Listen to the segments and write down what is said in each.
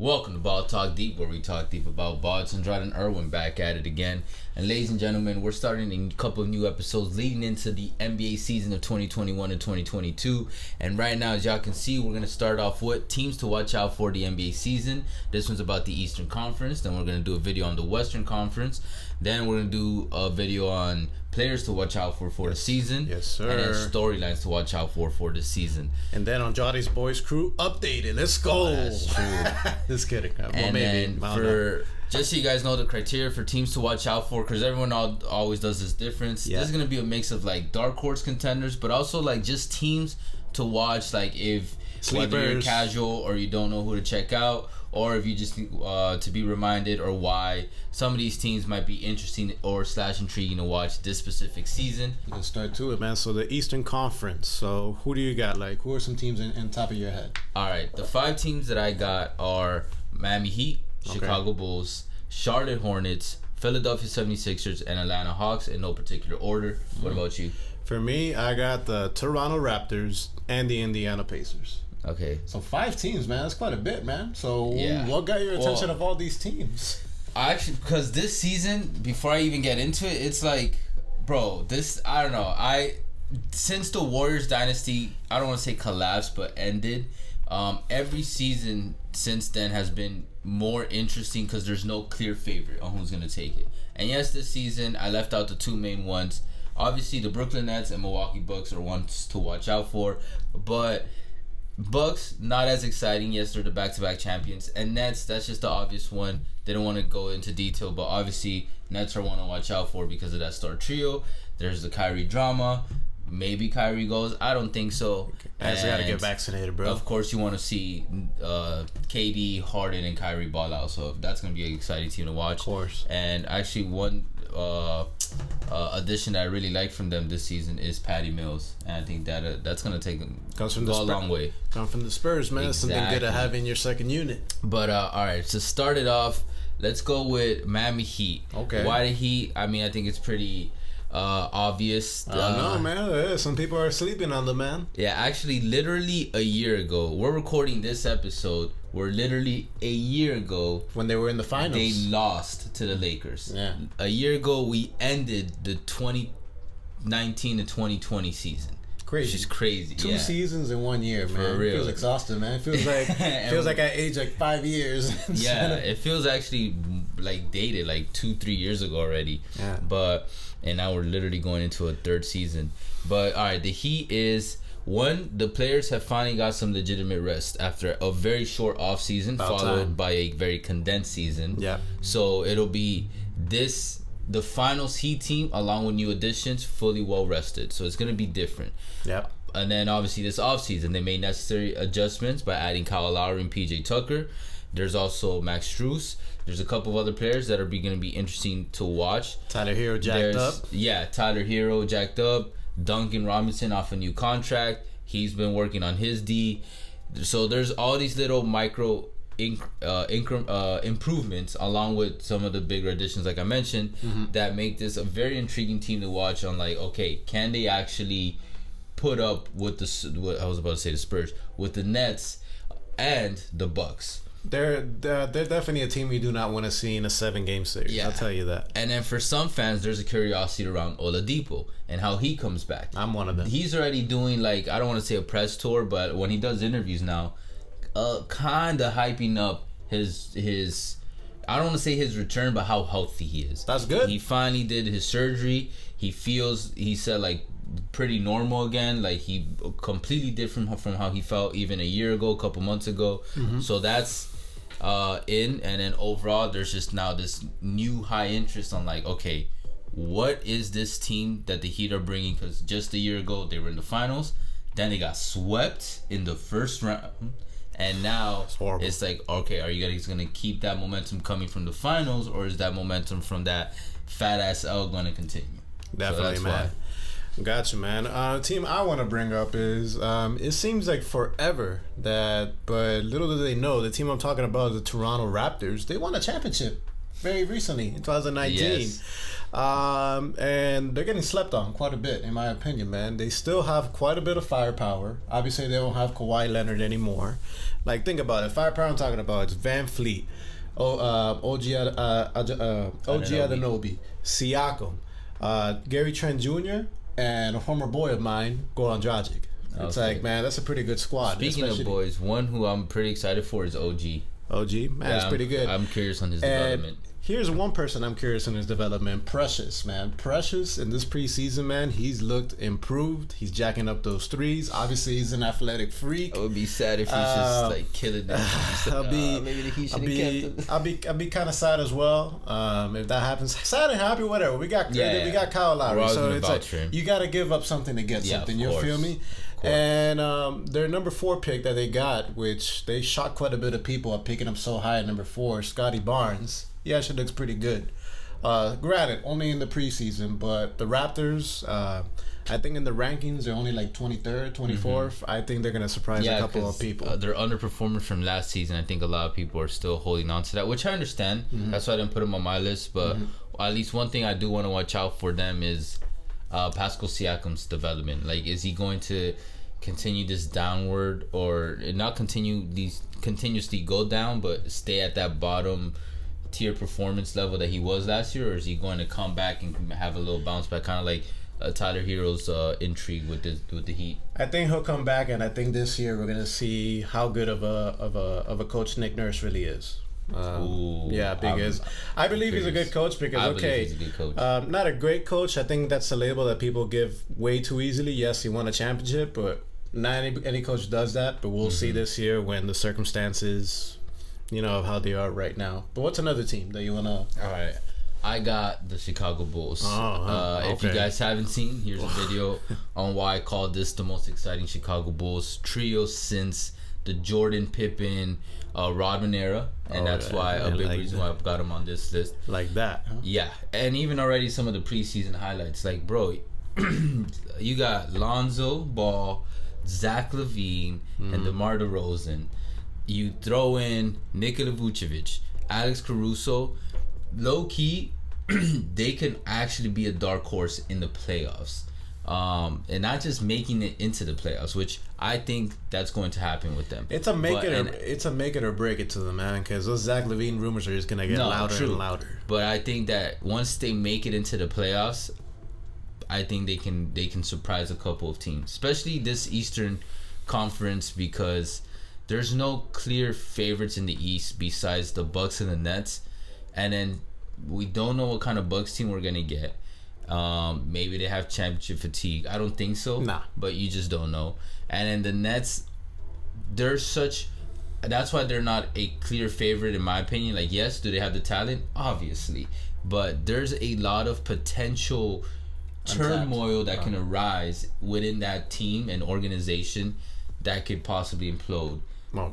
Welcome to Ball Talk Deep, where we talk deep about balls. And Jordan Irwin back at it again. And ladies and gentlemen, we're starting a couple of new episodes leading into the NBA season of 2021 and 2022. And right now, as y'all can see, we're going to start off with teams to watch out for the NBA season. This one's about the Eastern Conference. Then we're going to do a video on the Western Conference. Then we're going to do a video on players to watch out for the season. Yes, sir. And then storylines to watch out for the season. And then on Jotty's Boys Crew, updated. Let's go. That's true. Just kidding. Well, And maybe. then just so you guys know the criteria for teams to watch out for, because everyone always does this difference. Yeah. There's going to be a mix of like dark horse contenders, but also like just teams to watch, like if whether you're casual or you don't know who to check out, or if you just to be reminded, or why some of these teams might be interesting or / intriguing to watch this specific season. Let's start to it, man. So the Eastern Conference. So who do you got? Like, who are some teams in top of your head? All right, the 5 teams that I got are Miami Heat, Chicago Bulls, Charlotte Hornets, Philadelphia 76ers, and Atlanta Hawks in no particular order. What about you? For me, I got the Toronto Raptors and the Indiana Pacers. Okay. So 5 teams, man. That's quite a bit, man. So Yeah. what got your attention of all these teams? Actually, because this season, before I even get into it, it's like, bro, I don't know. Since the Warriors dynasty, I don't want to say collapsed, but ended, every season since then has been more interesting because there's no clear favorite on who's going to take it. And yes, this season, I left out the 2 main ones. Obviously, the Brooklyn Nets and Milwaukee Bucks are ones to watch out for, but Bucks, not as exciting. Yes, they're the back-to-back champions. And Nets, that's just the obvious one. They don't want to go into detail, but obviously Nets are one to watch out for because of that star trio. There's the Kyrie drama. Maybe Kyrie goes. I don't think so. I got to get vaccinated, bro. Of course, you want to see KD, Harden, and Kyrie ball out. So that's going to be an exciting team to watch. Of course. And actually, one addition that I really like from them this season is Patty Mills. And I think that's going to take them a long way. Come from the Spurs, man. Exactly. Something good to have in your second unit. But, all right, to start it off, let's go with Miami Heat. Okay. Why the Heat? I mean, I think it's pretty obvious. No, man. Some people are sleeping on the man. Yeah, actually, literally a year ago, we're recording this episode. We're literally a year ago when they were in the finals. They lost to the Lakers. Yeah. A year ago, we ended the 2019 to 2020 season. Crazy. Which is crazy. 2 seasons in 1 year, man. For real. It feels exhausting, man. It feels like I aged like 5 years. Yeah, it feels actually like dated, like 2-3 years ago already. Yeah. And now we're literally going into a 3rd season. But all right, the Heat is one. The players have finally got some legitimate rest after a very short off season, followed by a very condensed season. Yeah. So it'll be the finals Heat team along with new additions, fully well rested. So it's gonna be different. Yep. And then obviously this offseason, they made necessary adjustments by adding Kyle Lowry and PJ Tucker. There's also Max Strus. There's a couple of other players that are going to be interesting to watch. Tyler Hero jacked up. Yeah, Tyler Hero jacked up. Duncan Robinson off a new contract. He's been working on his D. So there's all these little micro improvements along with some of the bigger additions like I mentioned that make this a very intriguing team to watch on, like, okay, can they actually put up with the Spurs, with the Nets and the Bucks? They're definitely a team you do not want to see in a 7-game series. Yeah. I'll tell you that. And then for some fans, there's a curiosity around Oladipo and how he comes back. I'm one of them. He's already doing, like, I don't want to say a press tour, but when he does interviews now, kind of hyping up his I don't want to say his return, but how healthy he is. That's good. He finally did his surgery. He said, like, pretty normal again. Like, he completely different from how he felt even a year ago, a couple months ago. So that's and then overall there's just now this new high interest on, like, okay, what is this team that the Heat are bringing? Because just a year ago they were in the finals, then they got swept in the first round, and now it's like, okay, are you guys gonna keep that momentum coming from the finals, or is that momentum from that fat ass L gonna continue? Definitely, so man. Gotcha, man. Team I want to bring up is it seems like forever but little do they know, the team I'm talking about is the Toronto Raptors. They won a championship. very recently in 2019. Yes. And they're getting slept on quite a bit, in my opinion, man. They still have quite a bit of firepower. Obviously, they don't have Kawhi Leonard anymore. Like, think about it. Firepower I'm talking about is Van Fleet, OG Anunoby, Siakam, Gary Trent Jr., and a former boy of mine, Goran Dragic. It's like, man, that's a pretty good squad. Speaking of boys, one who I'm pretty excited for is OG. OG, man, it's pretty good. I'm curious on his development. Here's one person I'm curious on his development. Precious, man. Precious in this preseason, man, he's looked improved. He's jacking up those threes. Obviously, he's an athletic freak. I would be sad if he's just like killing them. Maybe he should have kept him. I'll be kind of sad as well if that happens. Sad and happy, whatever. We got Kyle Lowry, so it's like you got to give up something to get something. You feel me? And their number 4 pick that they got, which they shocked quite a bit of people at picking up so high at number 4, Scotty Barnes. He actually looks pretty good. Granted, only in the preseason, but the Raptors, I think in the rankings, they're only like 23rd, 24th. Mm-hmm. I think they're going to surprise a couple of people. They're underperforming from last season. I think a lot of people are still holding on to that, which I understand. Mm-hmm. That's why I didn't put them on my list. But at least one thing I do want to watch out for them is Pascal Siakam's development. Like, is he going to continue this downward, or not continuously go down, but stay at that bottom tier performance level that he was last year, or is he going to come back and have a little bounce back, kind of like Tyler Hero's intrigue with the Heat? I think he'll come back, and I think this year we're gonna see how good of a coach Nick Nurse really is. Because I believe he's a good coach. Because he's a good coach. Not a great coach. I think that's a label that people give way too easily. Yes, he won a championship, but not any coach does that. But we'll see this year when the circumstances, of how they are right now. But what's another team that you wanna? All right, I got the Chicago Bulls. If you guys haven't seen, here's a video on why I called this the most exciting Chicago Bulls trio since the Jordan, Pippen, Rodman era, and that's why a big reason why I've got him on this list. Like that, huh? Yeah, and even already some of the preseason highlights. Like, bro, you got Lonzo Ball, Zach LaVine, and DeMar DeRozan. You throw in Nikola Vucevic, Alex Caruso. Low key, they can actually be a dark horse in the playoffs, and not just making it into the playoffs, which I think that's going to happen with them. It's a make it or break it to them, man, because those Zach LaVine rumors are just gonna get louder and louder. But I think that once they make it into the playoffs, I think they can surprise a couple of teams, especially this Eastern Conference, because there's no clear favorites in the East besides the Bucks and the Nets. And then we don't know what kind of Bucks team we're going to get. Maybe they have championship fatigue. I don't think so. Nah. But you just don't know. And then the Nets, that's why they're not a clear favorite in my opinion. Like, yes, do they have the talent? Obviously. But there's a lot of potential turmoil that can arise within that team and organization that could possibly implode.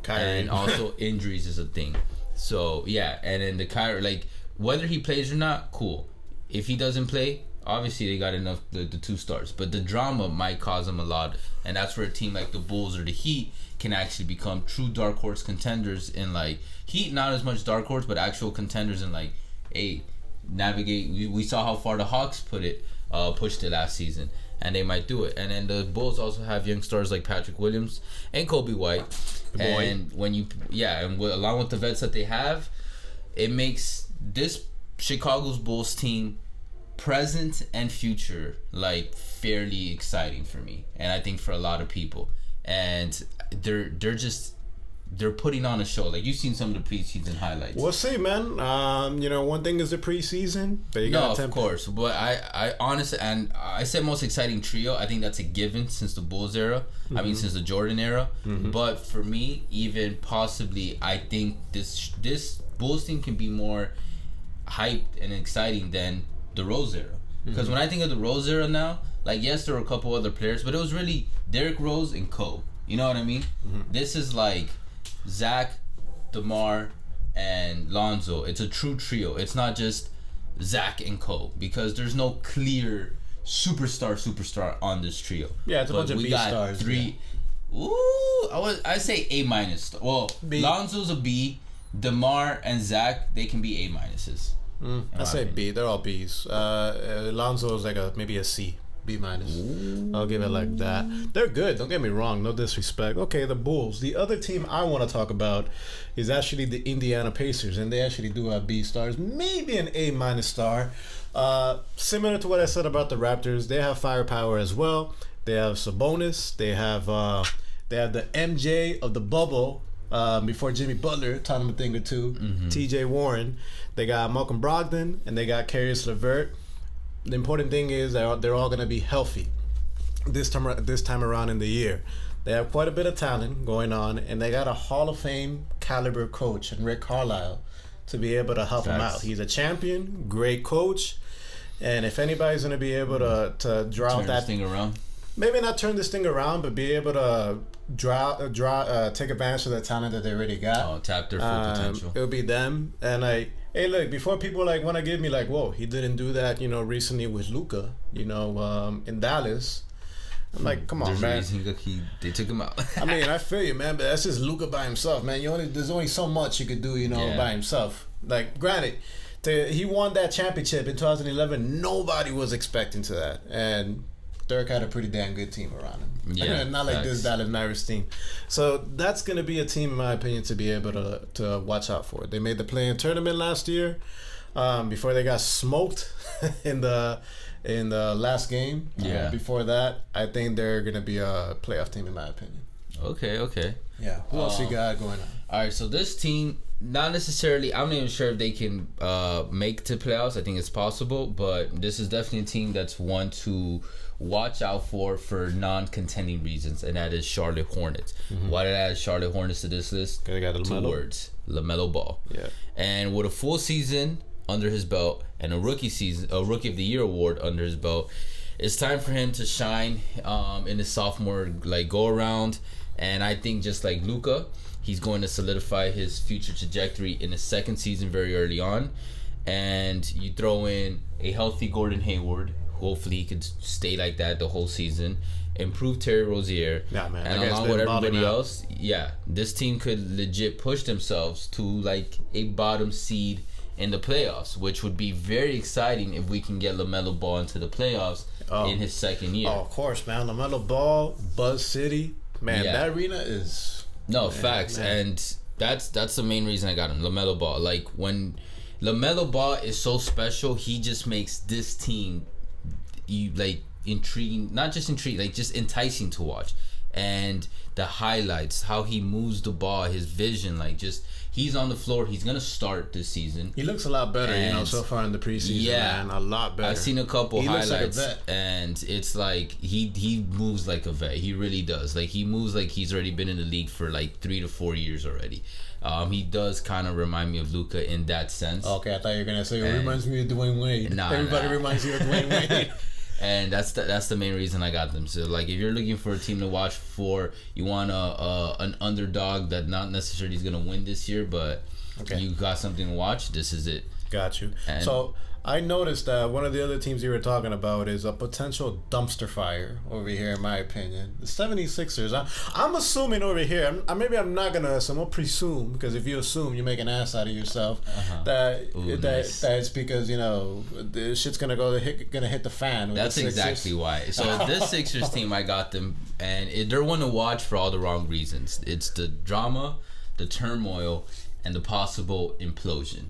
And also injuries is a thing. So yeah, and then the Kyrie, like, whether he plays or not, cool. If he doesn't play, obviously they got enough the 2 stars, but the drama might cause them a lot, and that's where a team like the Bulls or the Heat can actually become true dark horse contenders. In like Heat, not as much dark horse, but actual contenders in like, hey, navigate. We saw how far the Hawks pushed it last season, and they might do it. And then the Bulls also have young stars like Patrick Williams and Kobe White. And along with the vets that they have, it makes this Chicago's Bulls team, present and future, like fairly exciting for me, and I think for a lot of people. And they're putting on a show. Like, you've seen some of the preseason highlights. We'll see, man. One thing is the preseason, but you got of course. But I honestly, and I said most exciting trio. I think that's a given since the Bulls era. I mean, since the Jordan era. But for me, even possibly, I think this Bulls team can be more hyped and exciting than the Rose era. Because when I think of the Rose era now, like, yes, there were a couple other players, but it was really Derrick Rose and Co. You know what I mean? This is like Zach, DeMar, and Lonzo. It's a true trio. It's not just Zach and Co. Because there's no clear superstar on this trio. Yeah, it's a bunch of B stars. We got 3. Yeah. Ooh, I say A-. Well, B. Lonzo's a B. DeMar and Zach, they can be A-. I say B. They're all B's. Lonzo is like maybe a C. B minus. I'll give it like that. They're good. Don't get me wrong. No disrespect. Okay, the Bulls. The other team I want to talk about is actually the Indiana Pacers, and they actually do have B stars, maybe an A minus star. Similar to what I said about the Raptors, they have firepower as well. They have Sabonis. They have the MJ of the bubble before Jimmy Butler taught him a thing or two. T.J. Warren. They got Malcolm Brogdon, and they got Caris LeVert. The important thing is they're all going to be healthy this time around in the year. They have quite a bit of talent going on, and they got a Hall of Fame caliber coach in Rick Carlisle to be able to help them out. He's a champion, great coach, and if anybody's going to be able to draw that thing around, maybe not turn this thing around, but be able to take advantage of the talent that they already got. Tap their full potential. It'll be them, and hey, look, before people want to give me whoa, he didn't do that, recently with Luka, in Dallas. I'm like, come on, man. They took him out. I mean, I feel you, man, but that's just Luka by himself, man. There's only so much you could do, by himself. Like, granted, he won that championship in 2011. Nobody was expecting to that, and Dirk had a pretty damn good team around him. Yeah, not like this Dallas Mavericks team. So that's going to be a team, in my opinion, to be able to watch out for. They made the play-in tournament last year before they got smoked in the last game. Before that, I think they're going to be a playoff team, in my opinion. Okay. Yeah. Who else you got going on? All right, so this team, not necessarily, I'm not even sure if they can make to playoffs. I think it's possible, but this is definitely a team that's one to watch out for non-contending reasons, and that is Charlotte Hornets. Why did I add Charlotte Hornets to this list? They got LaMelo. 2 words: LaMelo Ball. Yeah. And with a full season under his belt and a Rookie of the Year award under his belt, it's time for him to shine in his sophomore go around. And I think just like Luka, he's going to solidify his future trajectory in his second season very early on. And you throw in a healthy Gordon Hayward. Hopefully he could stay like that the whole season. Improve Terry Rozier. Yeah, man. And along with everybody else, this team could legit push themselves to a bottom seed in the playoffs, which would be very exciting if we can get LaMelo Ball into the playoffs in his second year. Oh, of course, man. LaMelo Ball, Buzz City. Man, that arena is... facts. Man. And that's the main reason I got him. LaMelo Ball. When LaMelo Ball is so special, he just makes this team intriguing, not just intriguing, just enticing to watch. And the highlights, how he moves the ball, his vision, he's on the floor. He's gonna start this season. He looks a lot better, so far in the preseason. Yeah, man, a lot better. I've seen a couple highlights, and it's he moves like a vet. He really does. He moves like he's already been in the league for 3 to 4 years already. He does kind of remind me of Luka in that sense. Okay, I thought you were gonna say it reminds me of Dwayne Wade. Everybody reminds you of Dwayne Wade. And that's the main reason I got them. So if you're looking for a team to watch for, you want an underdog that not necessarily is gonna win this year, but you got something to watch, this is it. Got you. And so I noticed that one of the other teams you were talking about is a potential dumpster fire over here, in my opinion. The 76ers. I'm assuming over here, maybe I'm not going to assume, I'll presume, because if you assume, you make an ass out of yourself, that it's because, the shit's going to hit the fan. That's exactly why. So this Sixers team, I got them, and they're one to watch for all the wrong reasons. It's the drama, the turmoil, and the possible implosion.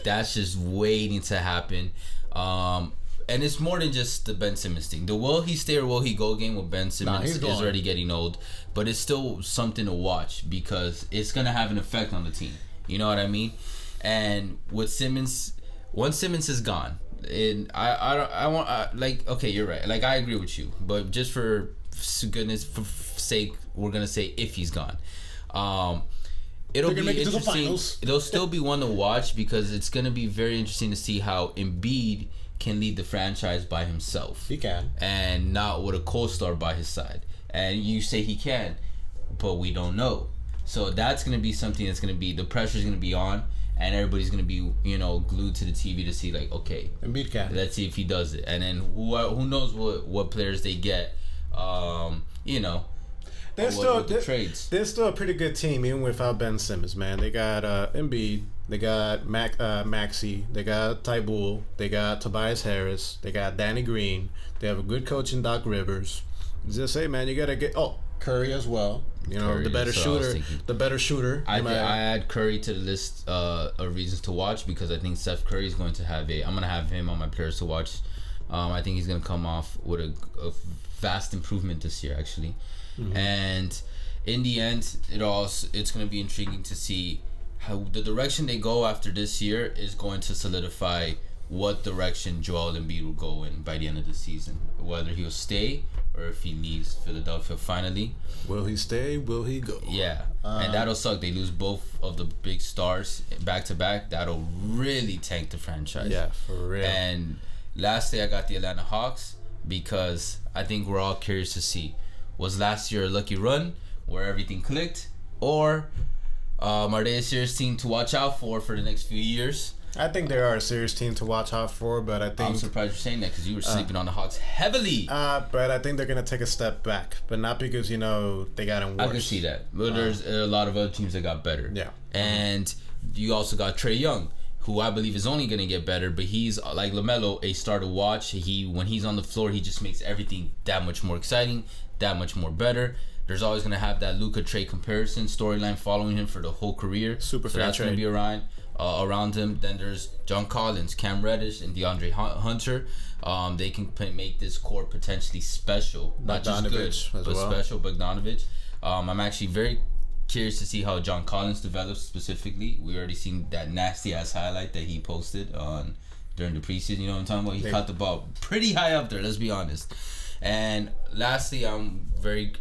That's just waiting to happen. And it's more than just the Ben Simmons thing. The will he stay or will he go game with Ben Simmons is already getting old. But it's still something to watch because it's going to have an effect on the team. You know what I mean? And with Simmons, once Simmons is gone, and I want okay, you're right. I agree with you. But just for goodness sake, we're going to say if he's gone. It'll be interesting. It'll still be one to watch because it's going to be very interesting to see how Embiid can lead the franchise by himself. He can. And not with a co-star by his side. And you say he can, but we don't know. So that's going to be something that's going to be, the pressure's going to be on, and everybody's going to be, glued to the TV to see okay, Embiid can. Let's see if he does it. And then who knows what players they get, They're still a pretty good team even without Ben Simmons, man. They got Embiid, They got Maxey. They got Tybull. They got Tobias Harris. They got Danny Green. They have a good coach in Doc Rivers. Just say, man, you gotta get Curry as well. You know, Curry, the better shooter. The better shooter. I add Curry to the list of reasons to watch because I think Steph Curry is going to have I'm gonna have him on my players to watch. I think he's gonna come off with a vast improvement this year, actually. Mm-hmm. And in the end, it's gonna be intriguing to see how the direction they go after this year is going to solidify what direction Joel Embiid will go in by the end of the season. Whether he'll stay or if he leaves Philadelphia finally. Will he stay? Will he go? Yeah. And that'll suck. They lose both of the big stars back to back. That'll really tank the franchise. Yeah, for real. And lastly, I got the Atlanta Hawks because I think we're all curious to see, was last year a lucky run where everything clicked, or are they a serious team to watch out for the next few years? I think they are a serious team to watch out for, but I think... I'm surprised you're saying that because you were sleeping on the Hawks heavily. But I think they're going to take a step back, but not because, they got him worse. I can see that. But there's a lot of other teams that got better. Yeah. And you also got Trae Young, who I believe is only going to get better, but he's, like LaMelo, a star to watch. When he's on the floor, he just makes everything that much more exciting, that much more better. There's always going to have that Luka Trae comparison storyline following him for the whole career. Super fair that's going to be around him. Then there's John Collins, Cam Reddish, and DeAndre Hunter. They can make this core potentially special, not just good, but special. Bogdanovic. I'm actually very curious to see how John Collins develops specifically. We already seen that nasty ass highlight that he posted during the preseason. You know what I'm talking about? He caught the ball pretty high up there. Let's be honest. And lastly, I'm very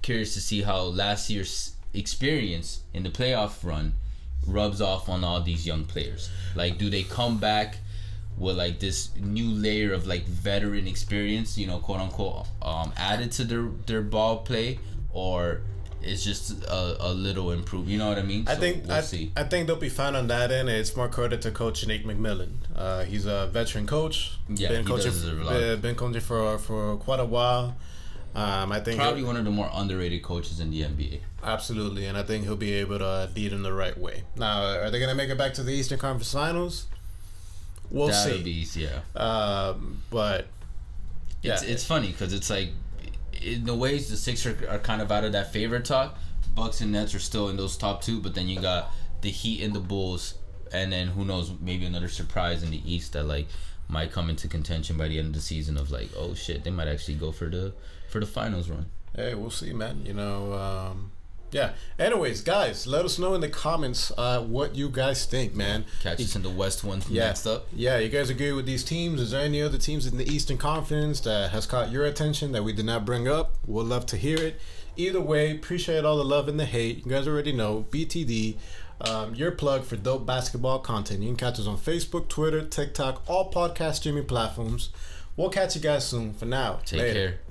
curious to see how last year's experience in the playoff run rubs off on all these young players. Like, do they come back with like this new layer of like veteran experience, quote unquote, added to their ball play, or it's just a little improved? You know what I mean? We'll see. I think they'll be fine on that end. It's more credit to Coach Nate McMillan. He's a veteran coach. Yeah, been coaching for quite a while. I think probably one of the more underrated coaches in the NBA. Absolutely, and I think he'll be able to lead them the right way. Now, are they going to make it back to the Eastern Conference Finals? We'll see. That'll be, yeah. But yeah, it's funny because it's like, in the ways the Sixers are kind of out of that favorite talk. Bucks and Nets are still in those top two, but then you got the Heat and the Bulls, and then who knows, maybe another surprise in the East that like might come into contention by the end of the season of like, oh shit, they might actually go for the finals run. Hey, we'll see, man. Yeah. Anyways, guys, let us know in the comments what you guys think, man. Catch us in the West one next up. Yeah, you guys agree with these teams? Is there any other teams in the Eastern Conference that has caught your attention that we did not bring up? We'd love to hear it. Either way, appreciate all the love and the hate. You guys already know, BTD, your plug for dope basketball content. You can catch us on Facebook, Twitter, TikTok, all podcast streaming platforms. We'll catch you guys soon. For now, take care.